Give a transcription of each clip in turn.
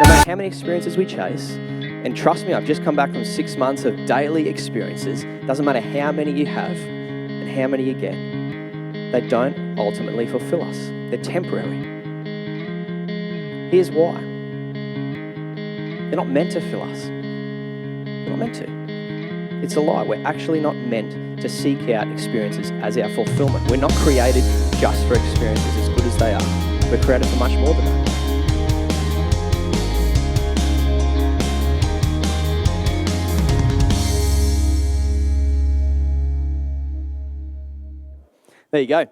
No matter how many experiences we chase, and trust me, I've just come back from 6 months of daily experiences. Doesn't matter how many you have and how many you get, they don't ultimately fulfill us. They're temporary. Here's why. They're not meant to fill us. They're not meant to. It's a lie. We're actually not meant to seek out experiences as our fulfillment. We're not created just for experiences as good as they are. We're created for much more than that. There you go.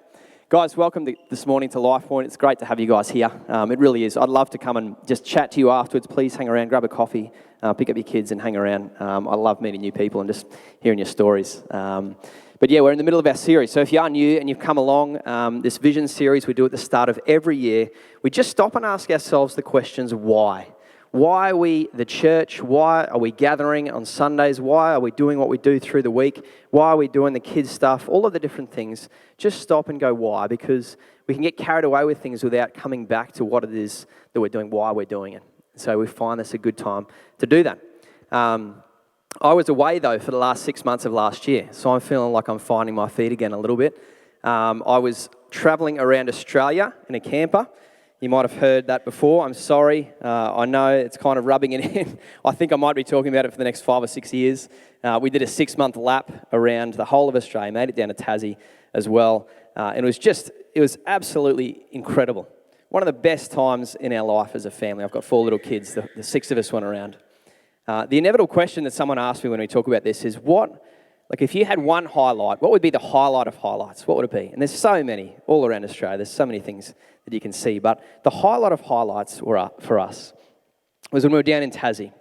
Guys, welcome this morning to Lifepoint. It's great to have you guys here. It really is. I'd love to come and just chat to you afterwards. Please hang around, grab a coffee, pick up your kids and hang around. I love meeting new people and just hearing your stories. But yeah, we're in the middle of our series. So if you are new and you've come along, this vision series we do at the start of every year, we just stop and ask ourselves the questions, why? Why are we the church? Why are we gathering on Sundays? Why are we doing what we do through the week? Why are we doing the kids' stuff? All of the different things. Just stop and go, why? Because we can get carried away with things without coming back to what it is that we're doing, why we're doing it. So we find this a good time to do that. I was away, though, for the last 6 months of last year, so I'm feeling like I'm finding my feet again a little bit. I was travelling around Australia in a camper. You might have heard that before. I'm sorry. I know it's kind of rubbing it in. I think I might be talking about it for the next 5 or 6 years. We did a 6-month lap around the whole of Australia, made it down to Tassie as well. And it was absolutely incredible. One of the best times in our life as a family. I've got 4 little kids. The 6 of us went around. The inevitable question that someone asked me when we talk about this is, if you had one highlight, what would be the highlight of highlights? What would it be? And there's so many all around Australia. There's so many things that you can see. But the highlight of highlights for us was when we were down in Tassie.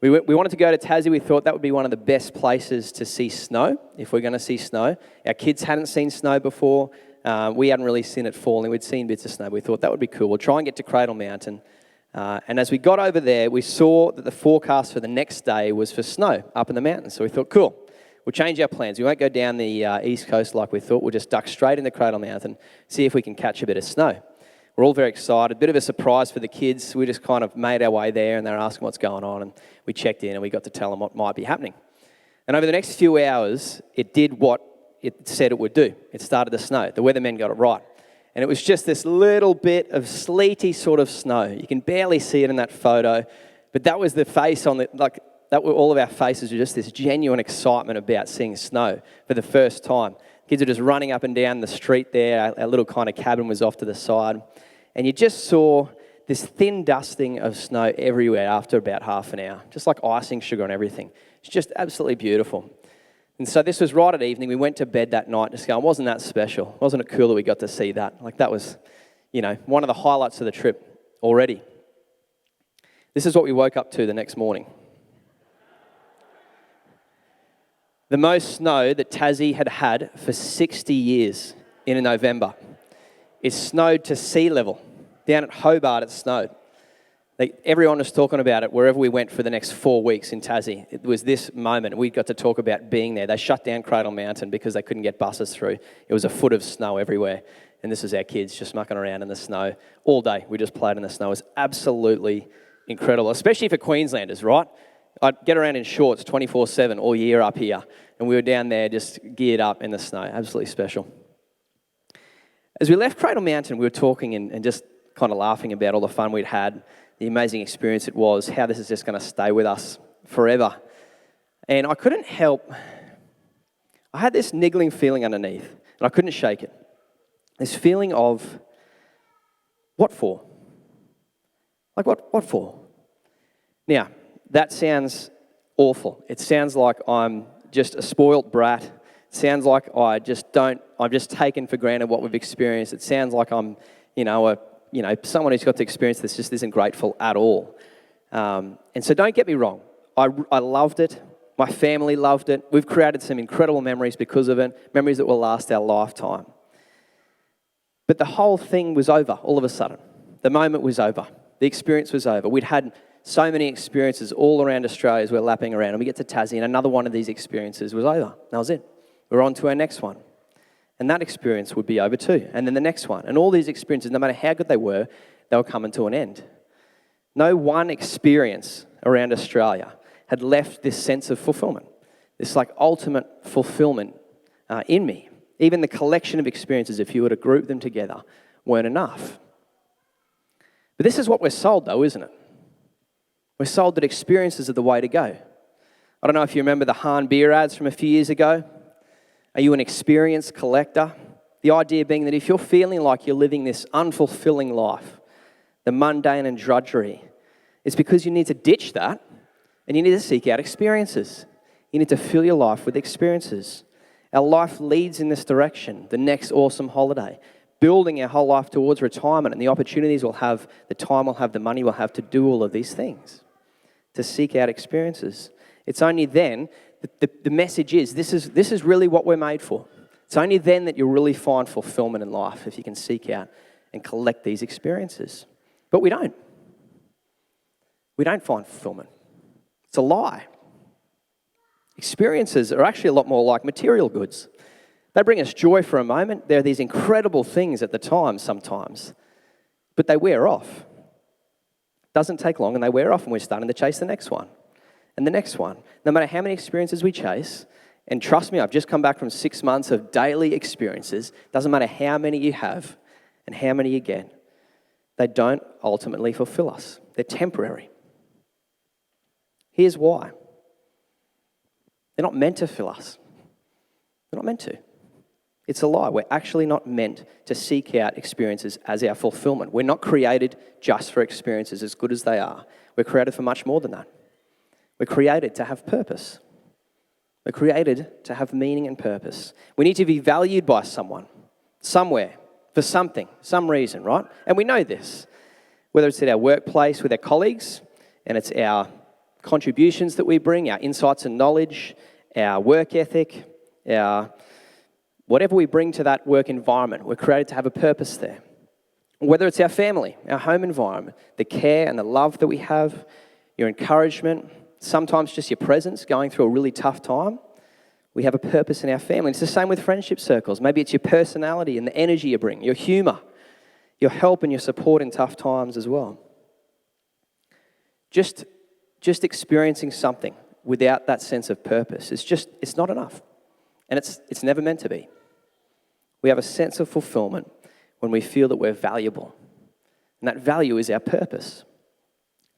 We wanted to go to Tassie. We thought that would be one of the best places to see snow, if we're going to see snow. Our kids hadn't seen snow before. We hadn't really seen it falling. We'd seen bits of snow. We thought that would be cool. We'll try and get to Cradle Mountain. And as we got over there, we saw that the forecast for the next day was for snow up in the mountains. So we thought, cool. We'll change our plans. We won't go down the east coast like we thought. We'll just duck straight into Cradle Mountain, see if we can catch a bit of snow. We're all very excited. Bit of a surprise for the kids. We just kind of made our way there, and they were asking what's going on, and we checked in, and we got to tell them what might be happening. And over the next few hours, it did what it said it would do. It started to snow. The weathermen got it right. And it was just this little bit of sleety sort of snow. You can barely see it in that photo, but that was the face on the, that were all of our faces were just this genuine excitement about seeing snow for the first time. Kids are just running up and down the street there. Our little kind of cabin was off to the side. And you just saw this thin dusting of snow everywhere after about half an hour, just like icing sugar and everything. It's just absolutely beautiful. And so this was right at evening. We went to bed that night just going, wasn't that special? Wasn't it cool that we got to see that? That was, one of the highlights of the trip already. This is what we woke up to the next morning. The most snow that Tassie had had for 60 years in November. It snowed to sea level. Down at Hobart, it snowed. Everyone was talking about it wherever we went for the next 4 weeks in Tassie. It was this moment. We got to talk about being there. They shut down Cradle Mountain because they couldn't get buses through. It was a foot of snow everywhere. And this is our kids just mucking around in the snow all day. We just played in the snow. It was absolutely incredible, especially for Queenslanders, right? I'd get around in shorts 24/7 all year up here. And we were down there just geared up in the snow. Absolutely special. As we left Cradle Mountain, we were talking and just kind of laughing about all the fun we'd had, the amazing experience it was, how this is just going to stay with us forever. And I couldn't help, I had this niggling feeling underneath, and I couldn't shake it. This feeling of, what for? What for? Now, that sounds awful. It sounds like I'm just a spoilt brat. It sounds like I'm just taken for granted what we've experienced. It sounds like I'm, someone who's got to experience this just isn't grateful at all. And so don't get me wrong. I loved it. My family loved it. We've created some incredible memories because of it, memories that will last our lifetime. But the whole thing was over all of a sudden. The moment was over. The experience was over. We'd had so many experiences all around Australia as we're lapping around, and we get to Tassie, and another one of these experiences was over. That was it. We're on to our next one. And that experience would be over too. And then the next one. And all these experiences, no matter how good they were coming to an end. No one experience around Australia had left this sense of fulfillment, this like ultimate fulfillment in me. Even the collection of experiences, if you were to group them together, weren't enough. But this is what we're sold though, isn't it? We're sold that experiences are the way to go. I don't know if you remember the Hahn beer ads from a few years ago. Are you an experience collector? The idea being that if you're feeling like you're living this unfulfilling life, the mundane and drudgery, it's because you need to ditch that and you need to seek out experiences. You need to fill your life with experiences. Our life leads in this direction, the next awesome holiday, building our whole life towards retirement and the opportunities we'll have, the time we'll have, the money we'll have to do all of these things, to seek out experiences. It's only then, the message is, this is really what we're made for. It's only then that you'll really find fulfillment in life, if you can seek out and collect these experiences. But we don't. We don't find fulfillment. It's a lie. Experiences are actually a lot more like material goods. They bring us joy for a moment. They're these incredible things at the time sometimes, but they wear off. It doesn't take long and they wear off and we're starting to chase the next one and the next one. No matter how many experiences we chase, and trust me, I've just come back from 6 months of daily experiences. Doesn't matter how many you have and how many you get, they don't ultimately fulfill us. They're temporary. Here's why. They're not meant to fill us. They're not meant to. It's a lie. We're actually not meant to seek out experiences as our fulfillment. We're not created just for experiences as good as they are. We're created for much more than that. We're created to have purpose. We're created to have meaning and purpose. We need to be valued by someone, somewhere, for something, some reason, right? And we know this, whether it's at our workplace with our colleagues, and it's our contributions that we bring, our insights and knowledge, our work ethic, our whatever we bring to that work environment. We're created to have a purpose there. Whether it's our family, our home environment, the care and the love that we have, your encouragement, sometimes just your presence going through a really tough time, we have a purpose in our family. It's the same with friendship circles. Maybe it's your personality and the energy you bring, your humor, your help and your support in tough times as well. Just experiencing something without that sense of purpose, it's not enough. And it's never meant to be. We have a sense of fulfillment when we feel that we're valuable. And that value is our purpose.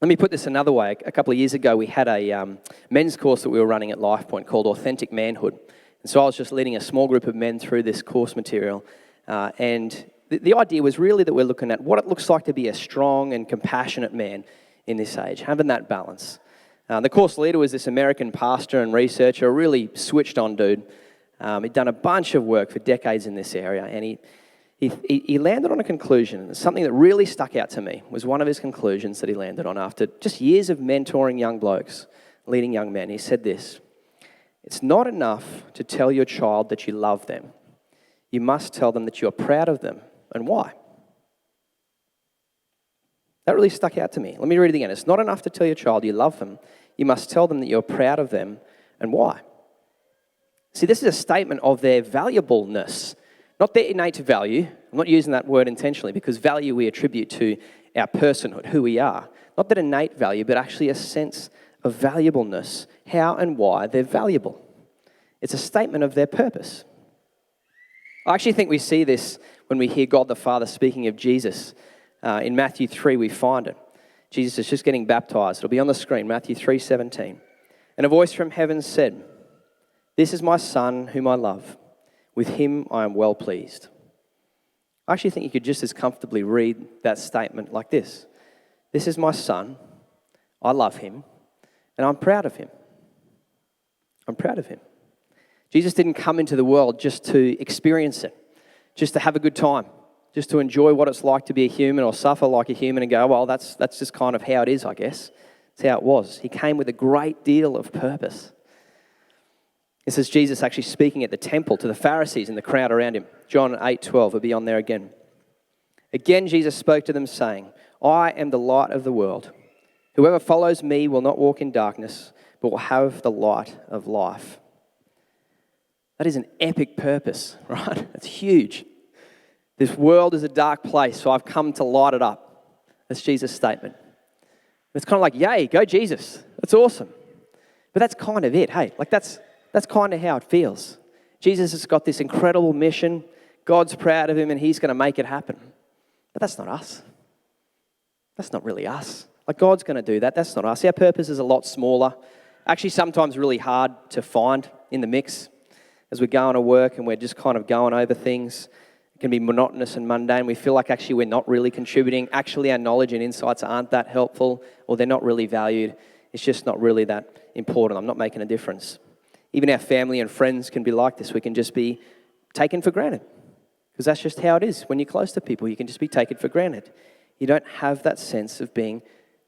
Let me put this another way. A couple of years ago, we had a men's course that we were running at Lifepoint called Authentic Manhood. And so I was just leading a small group of men through this course material. And the idea was really that we're looking at what it looks like to be a strong and compassionate man in this age, having that balance. The course leader was this American pastor and researcher, a really switched on dude. He'd done a bunch of work for decades in this area, and he landed on a conclusion. And something that really stuck out to me was one of his conclusions that he landed on after just years of mentoring young blokes, leading young men. He said this: "It's not enough to tell your child that you love them. You must tell them that you're proud of them and why." That really stuck out to me. Let me read it again. It's not enough to tell your child you love them. You must tell them that you're proud of them and why. See, this is a statement of their valuableness, not their innate value. I'm not using that word intentionally because value we attribute to our personhood, who we are. Not that innate value, but actually a sense of valuableness, how and why they're valuable. It's a statement of their purpose. I actually think we see this when we hear God the Father speaking of Jesus. In Matthew 3, we find it. Jesus is just getting baptized. It'll be on the screen, Matthew 3:17. "And a voice from heaven said, 'This is my Son whom I love. With him I am well pleased.'" I actually think you could just as comfortably read that statement like this: "This is my Son, I love him, and I'm proud of him." I'm proud of him. Jesus didn't come into the world just to experience it, just to have a good time, just to enjoy what it's like to be a human or suffer like a human and go, well, that's just kind of how it is, I guess. That's how it was. He came with a great deal of purpose. This is Jesus actually speaking at the temple to the Pharisees and the crowd around him. John 8:12 will be on there again. "Again, Jesus spoke to them, saying, 'I am the light of the world. Whoever follows me will not walk in darkness, but will have the light of life.'" That is an epic purpose, right? It's huge. This world is a dark place, so I've come to light it up. That's Jesus' statement. It's kind of like, yay, go Jesus. That's awesome. But that's kind of it, hey? Like that's kind of how it feels. Jesus has got this incredible mission. God's proud of him and he's going to make it happen. But that's not us. That's not really us. Like God's going to do that. That's not us. Our purpose is a lot smaller. Actually, sometimes really hard to find in the mix. As we're going to work and we're just kind of going over things, it can be monotonous and mundane. We feel like actually we're not really contributing. Actually, our knowledge and insights aren't that helpful, or they're not really valued. It's just not really that important. I'm not making a difference. Even our family and friends can be like this. We can just be taken for granted, because that's just how it is. When you're close to people, you can just be taken for granted. You don't have that sense of being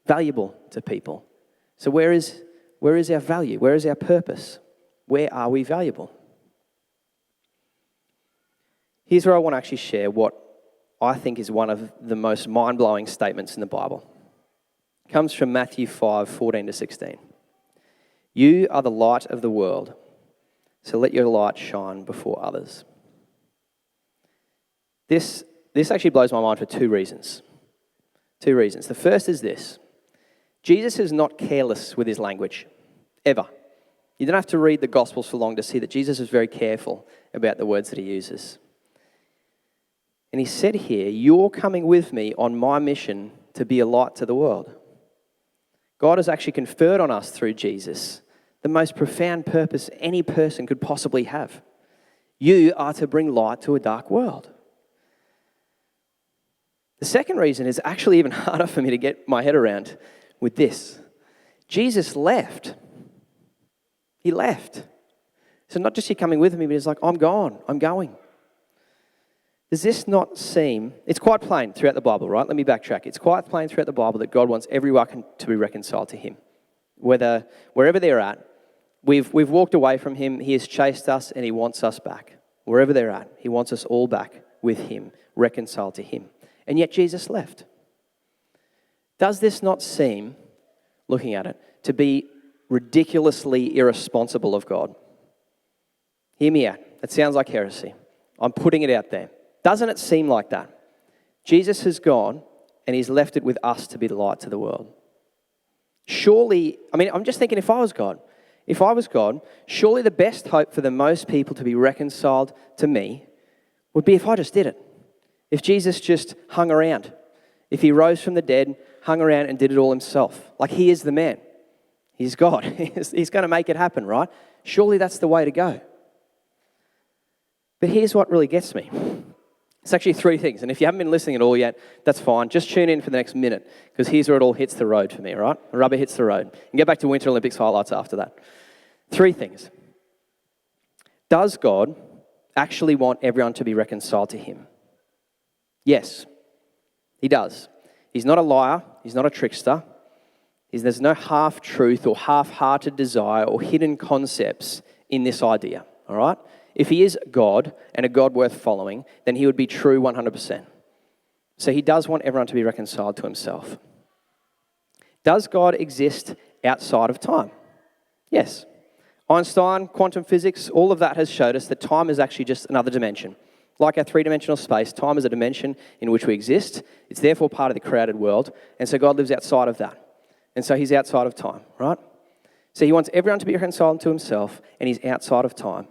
valuable to people. So where is our value? Where is our purpose? Where are we valuable? Here's where I want to actually share what I think is one of the most mind-blowing statements in the Bible. It comes from Matthew 5:14-16. You are the light of the world, so let your light shine before others. This actually blows my mind for two reasons. Two reasons. The first is this. Jesus is not careless with his language, ever. You don't have to read the Gospels for long to see that Jesus is very careful about the words that he uses. And he said here, you're coming with me on my mission to be a light to the world. God has actually conferred on us through Jesus the most profound purpose any person could possibly have. You are to bring light to a dark world. The second reason is actually even harder for me to get my head around with this. Jesus left. He left. So not just you coming with me, but he's like, I'm gone, I'm going. Does this not seem, it's quite plain throughout the Bible, right? Let me backtrack. It's quite plain throughout the Bible that God wants everyone to be reconciled to him. Wherever they're at, we've walked away from him, he has chased us and he wants us back. Wherever they're at, he wants us all back with him, reconciled to him. And yet Jesus left. Does this not seem, looking at it, to be ridiculously irresponsible of God? Hear me out. It sounds like heresy. I'm putting it out there. Doesn't it seem like that? Jesus has gone and he's left it with us to be the light to the world. Surely, I'm just thinking if I was God, surely the best hope for the most people to be reconciled to me would be if I just did it. If Jesus just hung around. If he rose from the dead, hung around and did it all himself. Like he is the man. He's God. He's going to make it happen, right? Surely that's the way to go. But here's what really gets me. It's actually three things. And if you haven't been listening at all yet, that's fine. Just tune in for the next minute, because here's where it all hits the road for me, right? The rubber hits the road. And get back to Winter Olympics highlights after that. Three things. Does God actually want everyone to be reconciled to him? Yes, he does. He's not a liar. He's not a trickster. There's no half-truth or half-hearted desire or hidden concepts in this idea, all right? If he is God and a God worth following, then he would be true 100%. So he does want everyone to be reconciled to himself. Does God exist outside of time? Yes. Einstein, quantum physics, all of that has showed us that time is actually just another dimension. Like our three-dimensional space, time is a dimension in which we exist. It's therefore part of the created world. And so God lives outside of that. And so he's outside of time, right? So he wants everyone to be reconciled to himself, and he's outside of time.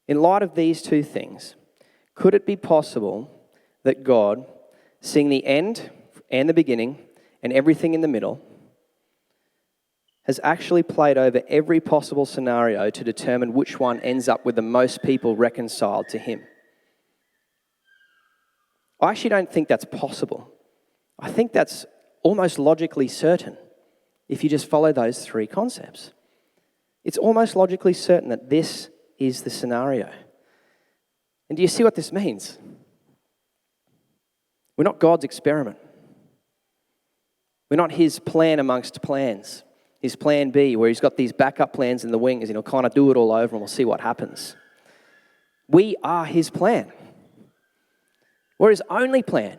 In light of these two things, could it be possible that God, seeing the end and the beginning and everything in the middle, has actually played over every possible scenario to determine which one ends up with the most people reconciled to him? I actually don't think that's possible. I think that's almost logically certain if you just follow those three concepts. It's almost logically certain that this is the scenario. And do you see what this means? We're not God's experiment. We're not his plan amongst plans. His plan B, where he's got these backup plans in the wings and he'll kind of do it all over and we'll see what happens. We are his plan. We're his only plan.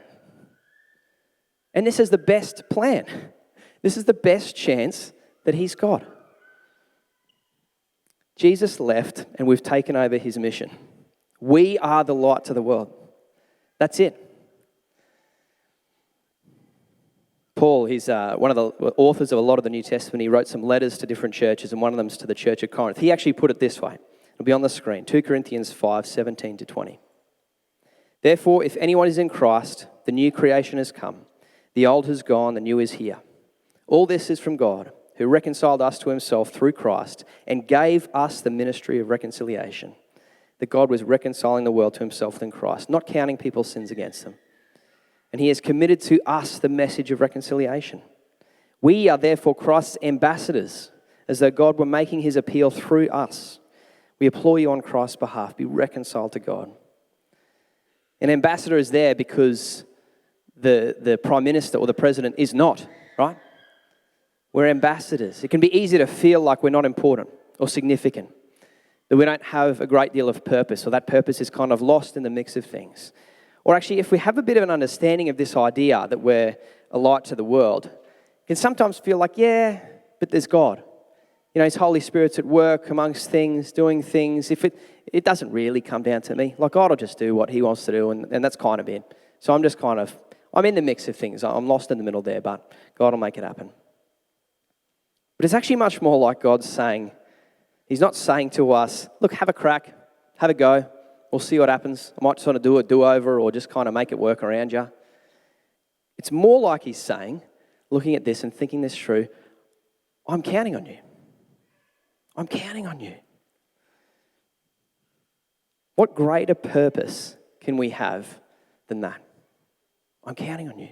And this is the best plan. This is the best chance that he's got. Jesus left and we've taken over his mission. We are the light to the world. That's it. Paul, he's one of the authors of a lot of the New Testament. He wrote some letters to different churches, and one of them's to the church of Corinth. He actually put it this way. It'll be on the screen. 2 Corinthians 5:17-20. Therefore, if anyone is in Christ, the new creation has come. The old has gone, the new is here. All this is from God, who reconciled us to himself through Christ and gave us the ministry of reconciliation. That God was reconciling the world to himself in Christ, not counting people's sins against them. And he has committed to us the message of reconciliation. We are therefore Christ's ambassadors, as though God were making his appeal through us. We implore you on Christ's behalf, be reconciled to God. An ambassador is there because the prime minister or the president is not, right? We're ambassadors. It can be easy to feel like we're not important or significant, that we don't have a great deal of purpose, or that purpose is kind of lost in the mix of things. Or actually, if we have a bit of an understanding of this idea that we're a light to the world, it can sometimes feel like, yeah, but there's God. You know, his Holy Spirit's at work amongst things, doing things. If it doesn't really come down to me, like God will just do what he wants to do, and that's kind of it. So I'm in the mix of things. I'm lost in the middle there, but God will make it happen. But it's actually much more like God's saying, he's not saying to us, look, have a crack, have a go. We'll see what happens. I might sort of do a do-over or just kind of make it work around you. It's more like he's saying, looking at this and thinking this through, I'm counting on you. I'm counting on you. What greater purpose can we have than that? I'm counting on you.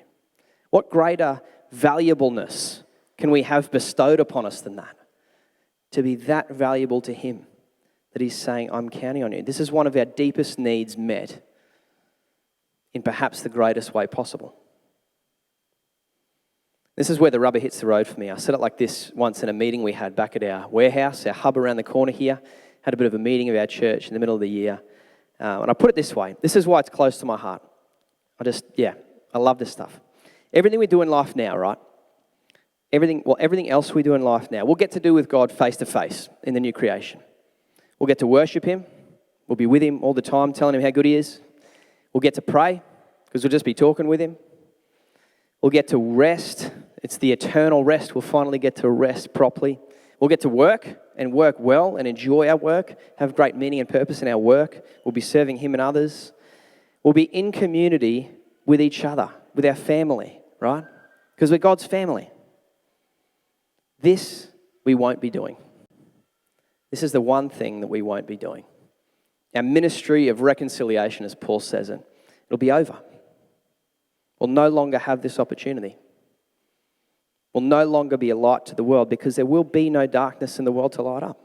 What greater valuableness can we have bestowed upon us than that? To be that valuable to him. That he's saying, I'm counting on you. This is one of our deepest needs met in perhaps the greatest way possible. This is where the rubber hits the road for me. I said it like this once in a meeting we had back at our warehouse, our hub around the corner here. Had a bit of a meeting of our church in the middle of the year. And I put it this way. This is why it's close to my heart. I love this stuff. Everything we do in life now, right? Everything else we do in life now, we'll get to do with God face to face in the new creation. We'll get to worship him. We'll be with him all the time, telling him how good he is. We'll get to pray, because we'll just be talking with him. We'll get to rest. It's the eternal rest. We'll finally get to rest properly. We'll get to work and work well and enjoy our work, have great meaning and purpose in our work. We'll be serving him and others. We'll be in community with each other, with our family, right? Because we're God's family. This we won't be doing. This is the one thing that we won't be doing. Our ministry of reconciliation, as Paul says it, it'll be over. We'll no longer have this opportunity. We'll no longer be a light to the world because there will be no darkness in the world to light up.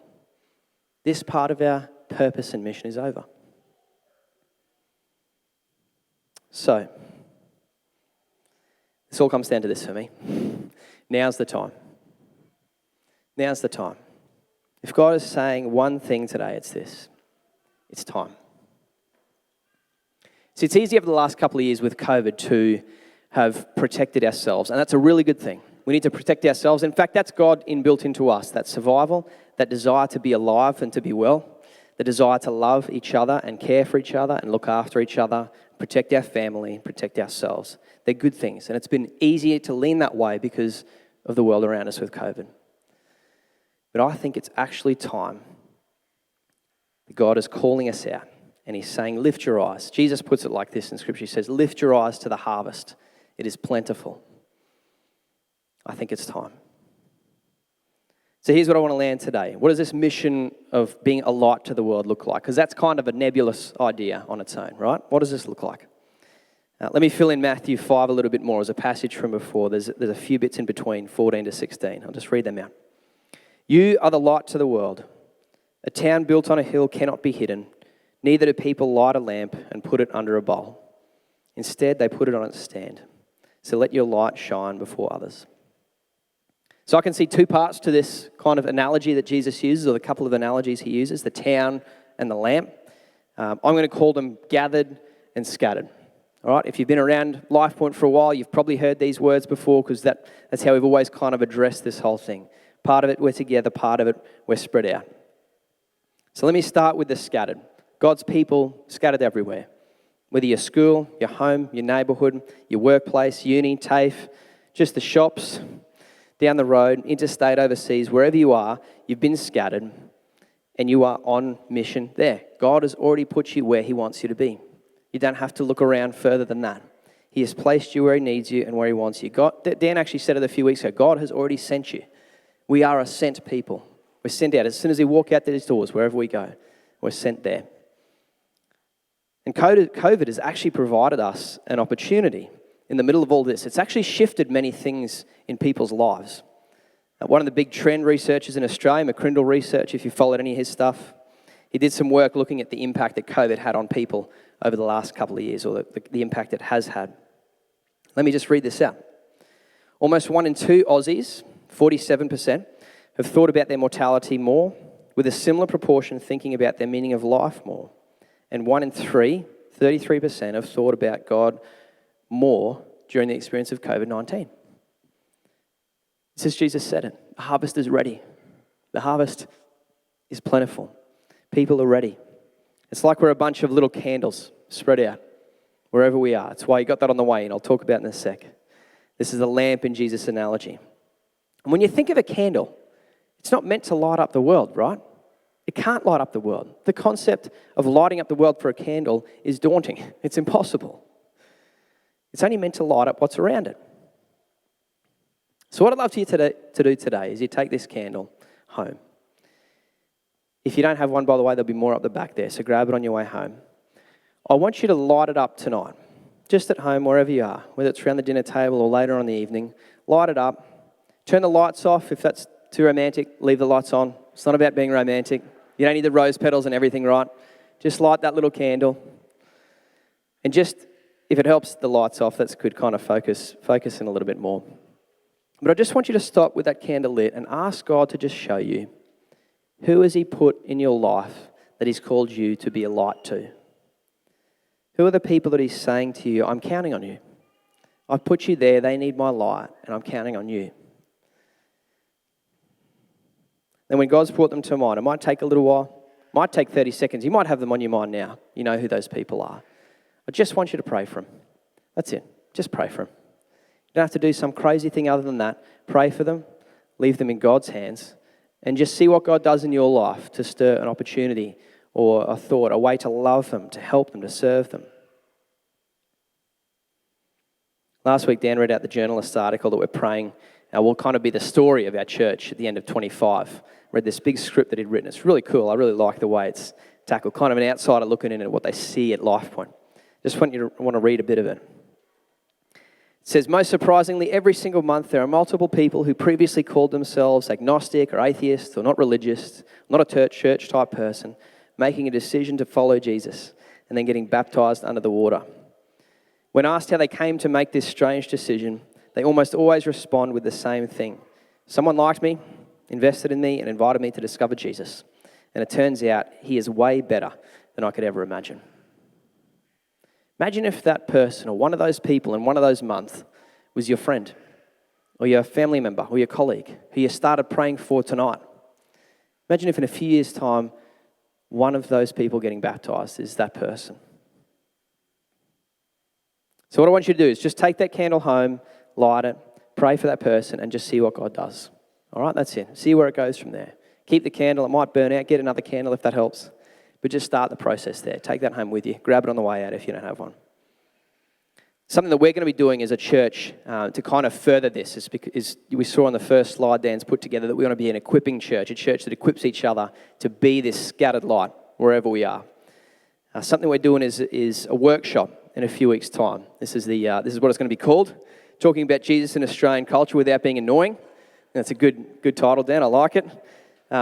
This part of our purpose and mission is over. So, this all comes down to this for me. Now's the time. Now's the time. If God is saying one thing today, it's this. It's time. See, it's easy over the last couple of years with COVID to have protected ourselves, and that's a really good thing. We need to protect ourselves. In fact, that's God inbuilt into us, that survival, that desire to be alive and to be well, the desire to love each other and care for each other and look after each other, protect our family, protect ourselves. They're good things, and it's been easier to lean that way because of the world around us with COVID. But I think it's actually time that God is calling us out, and he's saying, lift your eyes. Jesus puts it like this in Scripture. He says, lift your eyes to the harvest. It is plentiful. I think it's time. So here's what I want to land today. What does this mission of being a light to the world look like? Because that's kind of a nebulous idea on its own, right? What does this look like? Let me fill in Matthew 5 a little bit more as a passage from before. There's a few bits in between, 14 to 16. I'll just read them out. You are the light to the world. A town built on a hill cannot be hidden. Neither do people light a lamp and put it under a bowl. Instead, they put it on its stand. So let your light shine before others. So I can see two parts to this kind of analogy that Jesus uses, or the couple of analogies he uses, the town and the lamp. I'm going to call them gathered and scattered. All right, if you've been around Lifepoint for a while, you've probably heard these words before because that's how we've always kind of addressed this whole thing. Part of it, we're together. Part of it, we're spread out. So let me start with the scattered. God's people scattered everywhere. Whether your school, your home, your neighborhood, your workplace, uni, TAFE, just the shops, down the road, interstate, overseas, wherever you are, you've been scattered and you are on mission there. God has already put you where he wants you to be. You don't have to look around further than that. He has placed you where he needs you and where he wants you. Dan actually said it a few weeks ago, God has already sent you. We are a sent people. We're sent out. As soon as we walk out these doors, wherever we go, we're sent there. And COVID has actually provided us an opportunity in the middle of all this. It's actually shifted many things in people's lives. One of the big trend researchers in Australia, McCrindle Research, if you followed any of his stuff, he did some work looking at the impact that COVID had on people over the last couple of years, or the impact it has had. Let me just read this out. Almost 1 in 2 Aussies, 47%, have thought about their mortality more, with a similar proportion thinking about their meaning of life more. And 1 in 3, 33%, have thought about God more during the experience of COVID-19. It says Jesus said it. The harvest is ready. The harvest is plentiful. People are ready. It's like we're a bunch of little candles spread out wherever we are. That's why you got that on the way, and I'll talk about it in a sec. This is a lamp in Jesus' analogy. And when you think of a candle, it's not meant to light up the world, right? It can't light up the world. The concept of lighting up the world for a candle is daunting. It's impossible. It's only meant to light up what's around it. So what I'd love for you to do today is you take this candle home. If you don't have one, by the way, there'll be more up the back there, so grab it on your way home. I want you to light it up tonight, just at home, wherever you are, whether it's around the dinner table or later on in the evening. Light it up. Turn the lights off. If that's too romantic, leave the lights on. It's not about being romantic. You don't need the rose petals and everything, right? Just light that little candle. And just, if it helps the lights off, that's good, kind of focus in a little bit more. But I just want you to stop with that candle lit and ask God to just show you, who has he put in your life that he's called you to be a light to? Who are the people that he's saying to you, I'm counting on you. I've put you there, they need my light, and I'm counting on you. Then when God's brought them to mind, it might take a little while, might take 30 seconds. You might have them on your mind now. You know who those people are. I just want you to pray for them. That's it. Just pray for them. You don't have to do some crazy thing other than that. Pray for them, leave them in God's hands, and just see what God does in your life to stir an opportunity or a thought, a way to love them, to help them, to serve them. Last week, Dan read out the journalist article that we're praying will kind of be the story of our church at the end of 25. Read this big script that he'd written. It's really cool. I really like the way it's tackled. Kind of an outsider looking in at what they see at Lifepoint. Just want to read a bit of it. It says, most surprisingly, every single month there are multiple people who previously called themselves agnostic or atheist or not religious, not a church type person, making a decision to follow Jesus and then getting baptized under the water. When asked how they came to make this strange decision, they almost always respond with the same thing. Someone liked me, invested in me, and invited me to discover Jesus. And it turns out he is way better than I could ever imagine. Imagine if that person or one of those people in one of those months was your friend or your family member or your colleague who you started praying for tonight. Imagine if in a few years' time, one of those people getting baptized is that person. So what I want you to do is just take that candle home, light it, pray for that person, and just see what God does. All right, that's it. See where it goes from there. Keep the candle. It might burn out. Get another candle if that helps. But just start the process there. Take that home with you. Grab it on the way out if you don't have one. Something that we're going to be doing as a church to kind of further this is we saw on the first slide Dan's put together that we want to be an equipping church, a church that equips each other to be this scattered light wherever we are. Something we're doing is a workshop in a few weeks' time. This is what it's going to be called. Talking about Jesus in Australian culture without being annoying. That's a good title, Dan. I like it.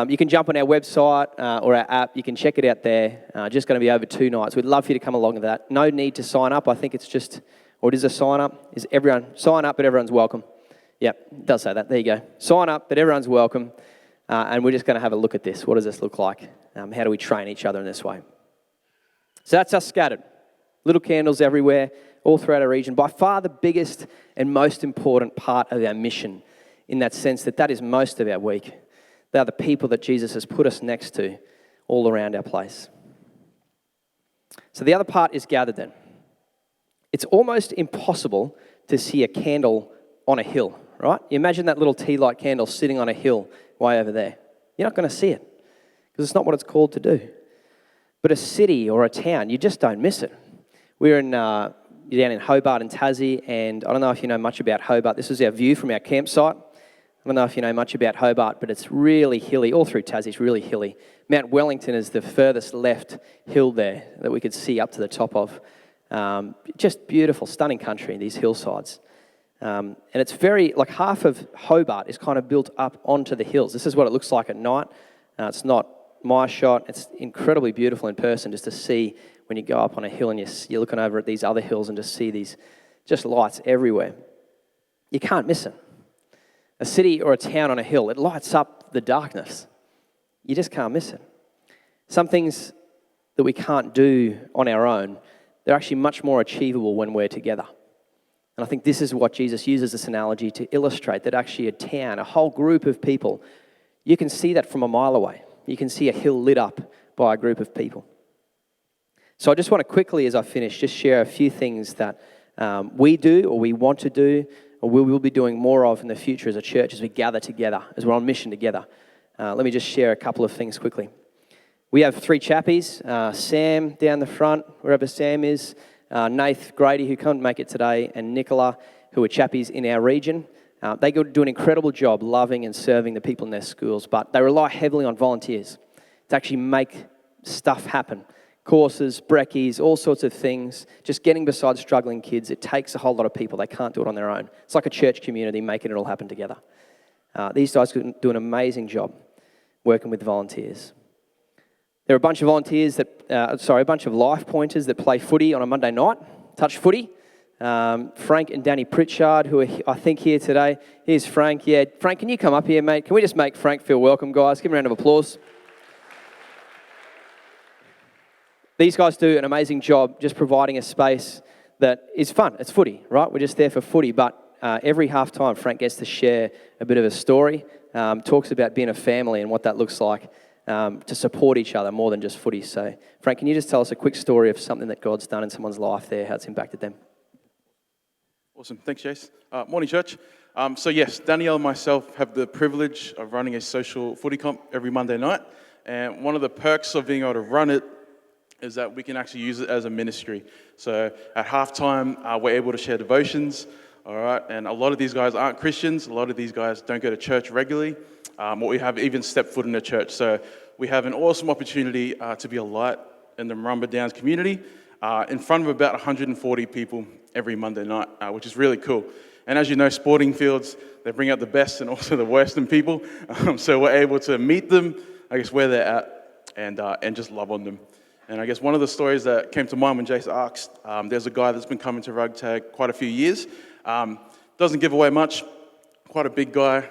You can jump on our website or our app. You can check it out there. Just going to be over 2 nights. We'd love for you to come along to that. No need to sign up. I think it's just, or it is a sign up. Is everyone sign up, but everyone's welcome. Yep, it does say that. There you go. Sign up, but everyone's welcome. And we're just going to have a look at this. What does this look like? How do we train each other in this way? So that's us scattered. Little candles everywhere, all throughout our region. By far the biggest and most important part of our mission, in that sense that is most of our week. They are the people that Jesus has put us next to all around our place. So the other part is gathered then. It's almost impossible to see a candle on a hill, right? You imagine that little tea light candle sitting on a hill way over there. You're not going to see it because it's not what it's called to do. But a city or a town, you just don't miss it. We're down in Hobart in Tassie, and I don't know if you know much about Hobart. This is our view from our campsite. I don't know if you know much about Hobart, but it's really hilly. All through Tassie, it's really hilly. Mount Wellington is the furthest left hill there that we could see up to the top of. Just beautiful, stunning country, these hillsides. And it's very, like half of Hobart is kind of built up onto the hills. This is what it looks like at night. It's not my shot. It's incredibly beautiful in person just to see when you go up on a hill and you're looking over at these other hills and just see these just lights everywhere. You can't miss it. A city or a town on a hill, it lights up the darkness. You just can't miss it. Some things that we can't do on our own, they're actually much more achievable when we're together. And I think this is what Jesus uses this analogy to illustrate, that actually a town, a whole group of people, you can see that from a mile away. You can see a hill lit up by a group of people. So I just want to quickly, as I finish, just share a few things that we do or we want to do or we will be doing more of in the future as a church as we gather together, as we're on mission together. Let me just share a couple of things quickly. We have 3 chappies, Sam down the front, wherever Sam is, Nath Grady, who couldn't make it today, and Nicola, who are chappies in our region. They do an incredible job loving and serving the people in their schools, but they rely heavily on volunteers to actually make stuff happen. Courses, brekkies, all sorts of things, just getting beside struggling kids. It takes a whole lot of people. They can't do it on their own. It's like a church community making it all happen together. These guys do an amazing job working with volunteers. There are a bunch of volunteers a bunch of life pointers that play footy on a Monday night, touch footy. Frank and Danny Pritchard, who are, I think, here today. Here's Frank. Yeah, Frank, can you come up here, mate? Can we just make Frank feel welcome, guys? Give him a round of applause. These guys do an amazing job just providing a space that is fun. It's footy, right? We're just there for footy, but every half time, Frank gets to share a bit of a story, talks about being a family and what that looks like, to support each other more than just footy. So, Frank, can you just tell us a quick story of something that God's done in someone's life there, how it's impacted them? Awesome. Thanks, Jace. Morning, church. So yes, Danielle and myself have the privilege of running a social footy comp every Monday night. And one of the perks of being able to run it is that we can actually use it as a ministry. So at halftime, we're able to share devotions, all right? And a lot of these guys aren't Christians. A lot of these guys don't go to church regularly, or we have even stepped foot in a church. So we have an awesome opportunity to be a light in the Murrumba Downs community in front of about 140 people every Monday night, which is really cool. And as you know, sporting fields, they bring out the best and also the worst in people. So we're able to meet them, I guess, where they're at and just love on them. And I guess one of the stories that came to mind when Jace asked, there's a guy that's been coming to Rugtag quite a few years. Doesn't give away much, quite a big guy,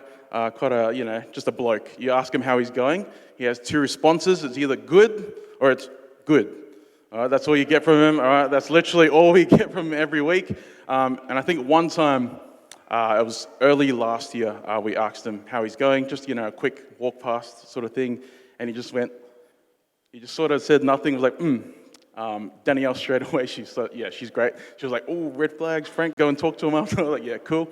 just a bloke. You ask him how he's going, he has 2 responses. It's either good or it's good. All right, that's all you get from him. All right, that's literally all we get from him every week. And I think one time, it was early last year, we asked him how he's going, just, a quick walk past sort of thing. And he just sort of said nothing, was like, Danielle straight away, she's great. She was like, oh, red flags, Frank, go and talk to him after. I was like, yeah, cool.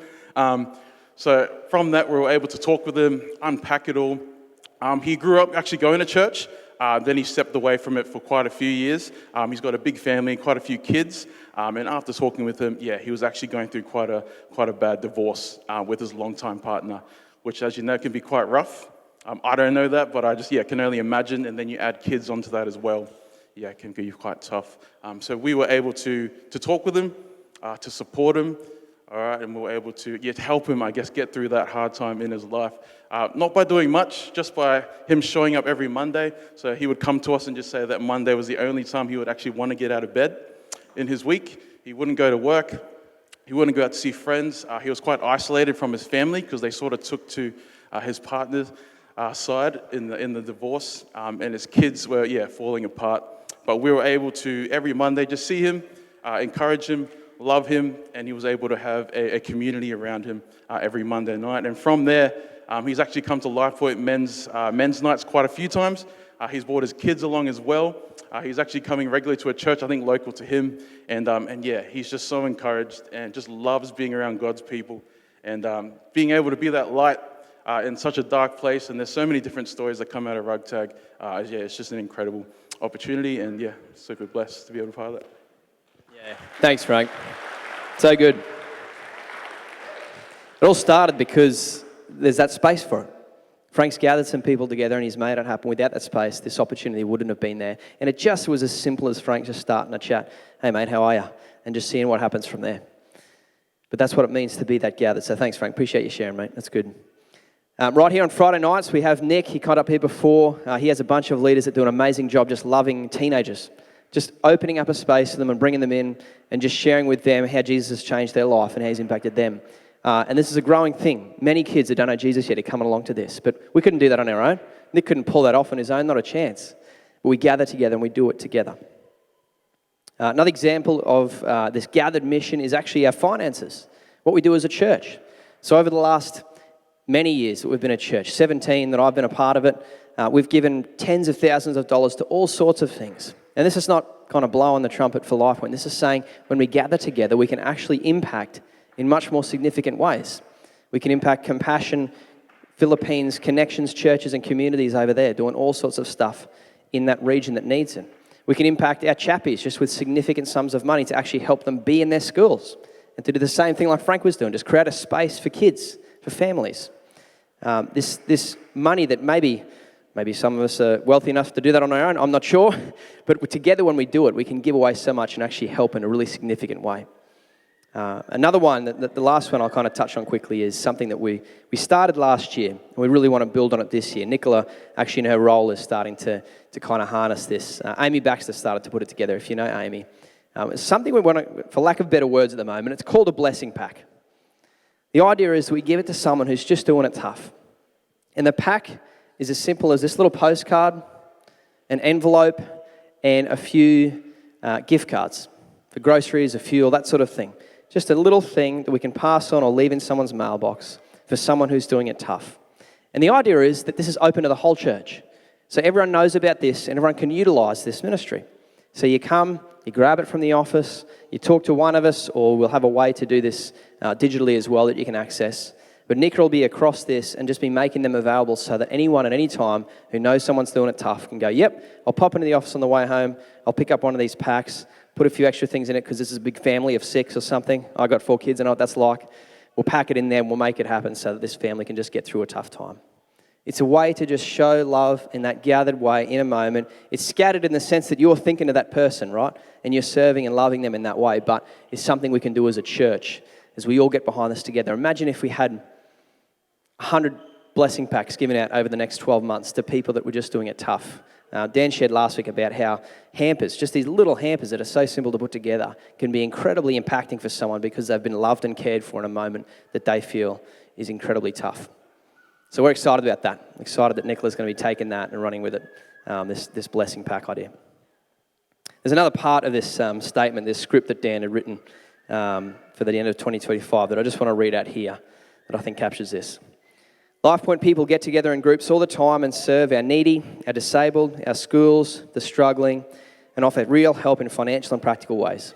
So from that, we were able to talk with him, unpack it all. He grew up actually going to church. Then he stepped away from it for quite a few years. He's got a big family, quite a few kids. And after talking with him, he was actually going through quite a bad divorce with his longtime partner, which, as you know, can be quite rough. I don't know that, but I just, can only imagine. And then you add kids onto that as well. It can be quite tough. So we were able to talk with him, to support him, all right, and we were able to help him, I guess, get through that hard time in his life. Not by doing much, just by him showing up every Monday. So he would come to us and just say that Monday was the only time he would actually want to get out of bed in his week. He wouldn't go to work. He wouldn't go out to see friends. He was quite isolated from his family because they sort of took to his partner's side in the divorce, and his kids were falling apart. But we were able to every Monday just see him, encourage him, love him, and he was able to have a community around him every Monday night. And from there, he's actually come to Lifepoint men's nights quite a few times. He's brought his kids along as well. He's actually coming regularly to a church, I think, local to him. And he's just so encouraged and just loves being around God's people. And being able to be that light in such a dark place, and there's so many different stories that come out of Rugtag. It's just an incredible opportunity, and super blessed to be able to be part of that. Yeah, thanks, Frank. So good. It all started because there's that space for it. Frank's gathered some people together and he's made it happen. Without that space, this opportunity wouldn't have been there. And it just was as simple as Frank just starting a chat. Hey, mate, how are you? And just seeing what happens from there. But that's what it means to be that gathered. So thanks, Frank. Appreciate you sharing, mate. That's good. Right here on Friday nights, we have Nick. He got up here before. He has a bunch of leaders that do an amazing job just loving teenagers, just opening up a space for them and bringing them in and just sharing with them how Jesus has changed their life and how he's impacted them. And this is a growing thing. Many kids that don't know Jesus yet are coming along to this. But we couldn't do that on our own. Nick couldn't pull that off on his own, not a chance. But we gather together and we do it together. Another example of this gathered mission is actually our finances, what we do as a church. So over the last many years that we've been a church, 17 that I've been a part of it, we've given tens of thousands of dollars to all sorts of things. And this is not kind of blowing the trumpet for Lifepoint. This is saying when we gather together, we can actually impact in much more significant ways. We can impact Compassion, Philippines, Connections, churches and communities over there, doing all sorts of stuff in that region that needs it. We can impact our chappies just with significant sums of money to actually help them be in their schools and to do the same thing like Frank was doing, just create a space for kids, for families. This money that maybe some of us are wealthy enough to do that on our own, I'm not sure, but together when we do it, we can give away so much and actually help in a really significant way. Another one, the last one I'll kind of touch on quickly is something that we started last year, and we really want to build on it this year. Nicola, actually in her role, is starting to kind of harness this. Amy Baxter started to put it together, if you know Amy. It's something we want to, for lack of better words at the moment, it's called a blessing pack. The idea is we give it to someone who's just doing it tough. And the pack is as simple as this little postcard, an envelope, and a few gift cards for groceries, a fuel, that sort of thing. Just a little thing that we can pass on or leave in someone's mailbox for someone who's doing it tough. And the idea is that this is open to the whole church. So everyone knows about this and everyone can utilize this ministry. So you come, you grab it from the office, you talk to one of us, or we'll have a way to do this digitally as well that you can access. But Nick will be across this and just be making them available so that anyone at any time who knows someone's doing it tough can go, yep, I'll pop into the office on the way home, I'll pick up one of these packs, put a few extra things in it because this is a big family of 6 or something. I got 4 kids, I know what that's like. We'll pack it in there and we'll make it happen so that this family can just get through a tough time. It's a way to just show love in that gathered way in a moment. It's scattered in the sense that you're thinking of that person, right? And you're serving and loving them in that way, but it's something we can do as a church as we all get behind this together. Imagine if we had 100 blessing packs given out over the next 12 months to people that were just doing it tough. Dan shared last week about how hampers, just these little hampers that are so simple to put together, can be incredibly impacting for someone because they've been loved and cared for in a moment that they feel is incredibly tough. So we're excited about that. Excited that Nicola's going to be taking that and running with it, this blessing pack idea. There's another part of this statement, this script that Dan had written for the end of 2025 that I just want to read out here that I think captures this. Lifepoint people get together in groups all the time and serve our needy, our disabled, our schools, the struggling, and offer real help in financial and practical ways.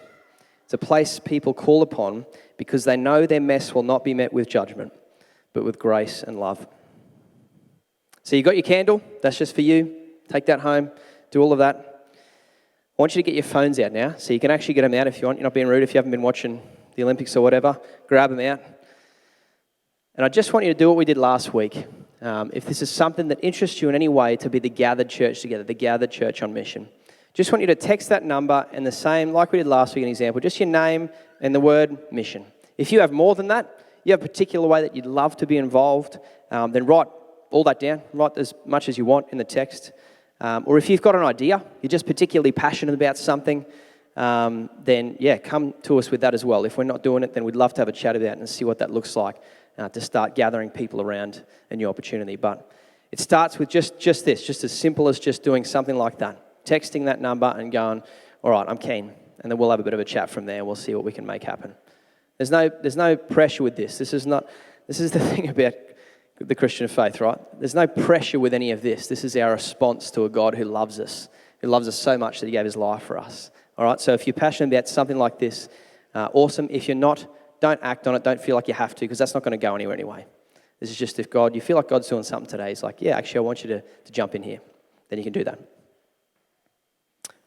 It's a place people call upon because they know their mess will not be met with judgment, but with grace and love. So you got your candle, that's just for you. Take that home, do all of that. I want you to get your phones out now, so you can actually get them out if you want. You're not being rude if you haven't been watching the Olympics or whatever. Grab them out. And I just want you to do what we did last week. If this is something that interests you in any way to be the gathered church together, the gathered church on mission, just want you to text that number and the same, like we did last week, an example, just your name and the word mission. If you have more than that, you have a particular way that you'd love to be involved, then write all that down. Write as much as you want in the text. Or if you've got an idea, you're just particularly passionate about something, then come to us with that as well. If we're not doing it, then we'd love to have a chat about it and see what that looks like to start gathering people around a new opportunity. But it starts with just this, just as simple as just doing something like that. Texting that number and going, all right, I'm keen. And then we'll have a bit of a chat from there. We'll see what we can make happen. There's no pressure with this. This is the thing about the Christian faith, right? There's no pressure with any of this. This is our response to a God who loves us so much that he gave his life for us. All right, so if you're passionate about something like this, awesome. If you're not, don't act on it. Don't feel like you have to, because that's not going to go anywhere anyway. This is just if you feel like God's doing something today, He's like, yeah, actually, I want you to jump in here. Then you can do that.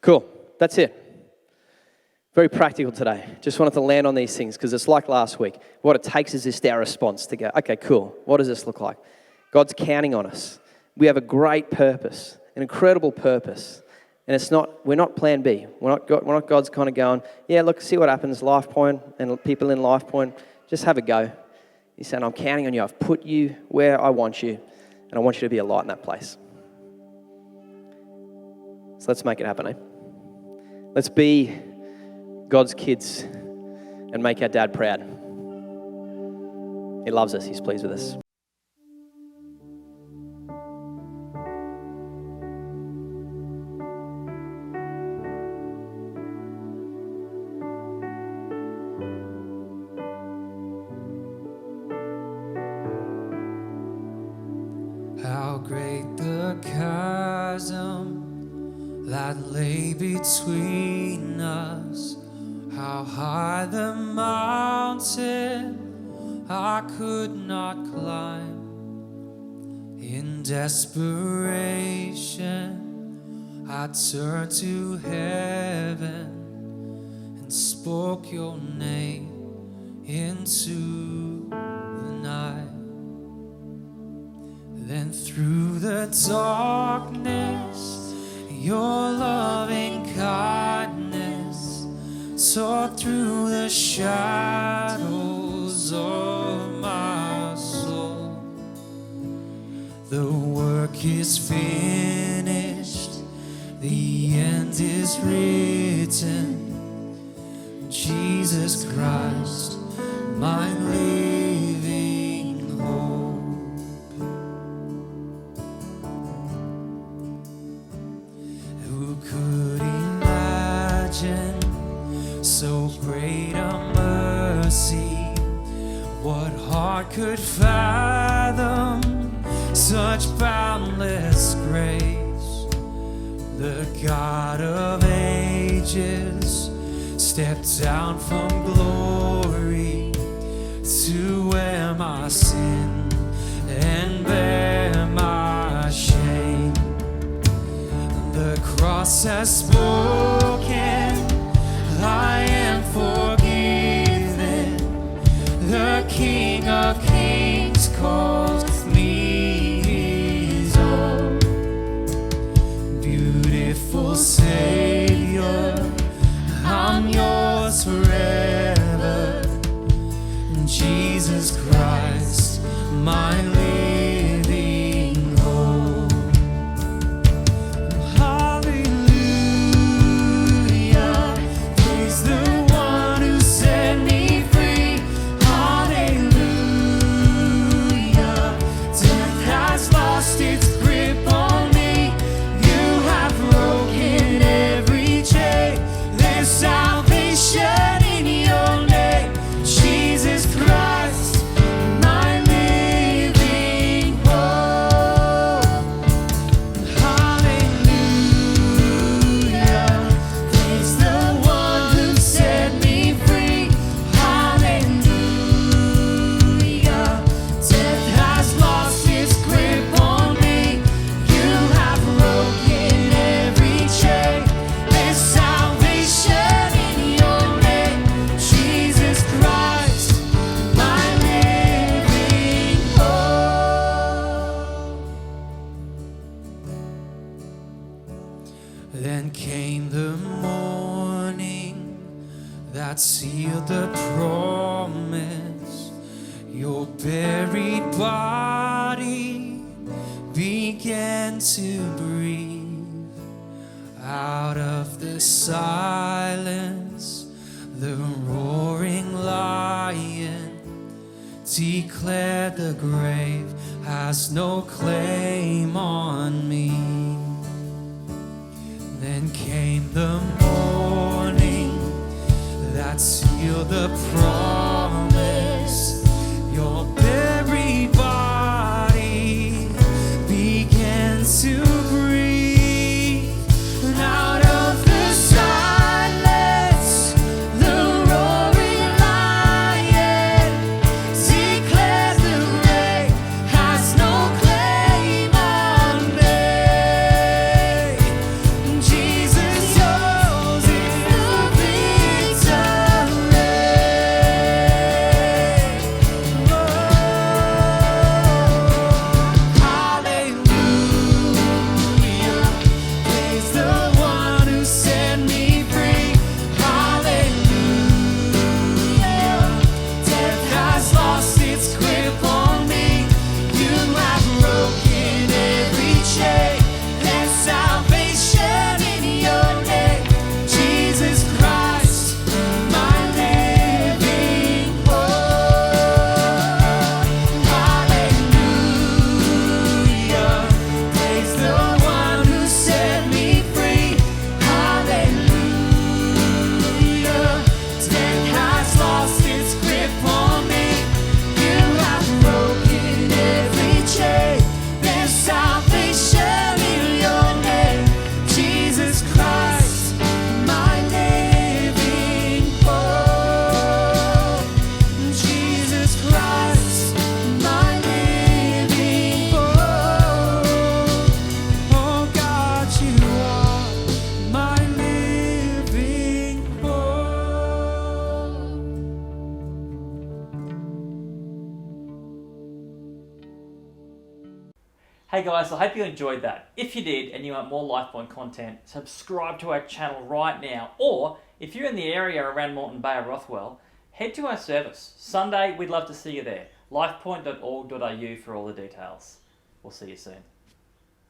Cool. That's it. Very practical today. Just wanted to land on these things because it's like last week. What it takes is just our response to go, okay, cool. What does this look like? God's counting on us. We have a great purpose, an incredible purpose. And we're not plan B. We're not God's kind of going, yeah, look, see what happens, Lifepoint and people in Lifepoint, just have a go. He's saying, I'm counting on you. I've put you where I want you, and I want you to be a light in that place. So let's make it happen, eh? Let's be God's kids and make our dad proud. He loves us. He's pleased with us. How great the chasm that lay between us, how high the mountain I could not climb. In desperation, I turned to heaven and spoke your name into the night. Then through the darkness, your loving kindness tore through the shadows of my soul. The work is finished, the end is written. Jesus Christ, my living hope. Could imagine so great a mercy? What heart could fathom such boundless grace? The God of ages stepped down from glory to wear my sin and bear my shame. The cross has spoken, I am forgiven. The King of Kings calls me his own. Beautiful Savior, I'm yours forever. Jesus Christ, my living hope. Then came the morning that sealed the promise. Your buried body began to breathe. Out of the silence, the roaring lion declared the grave has no claim on me. Then came the morning that sealed the promise. Your buried body began to breathe. And out of the silence, the roaring lion Hey guys, I hope you enjoyed that. If you did and you want more Lifepoint content, subscribe to our channel right now. Or if you're in the area around Moreton Bay or Rothwell, head to our service. Sunday, we'd love to see you there. lifepoint.org.au for all the details. We'll see you soon.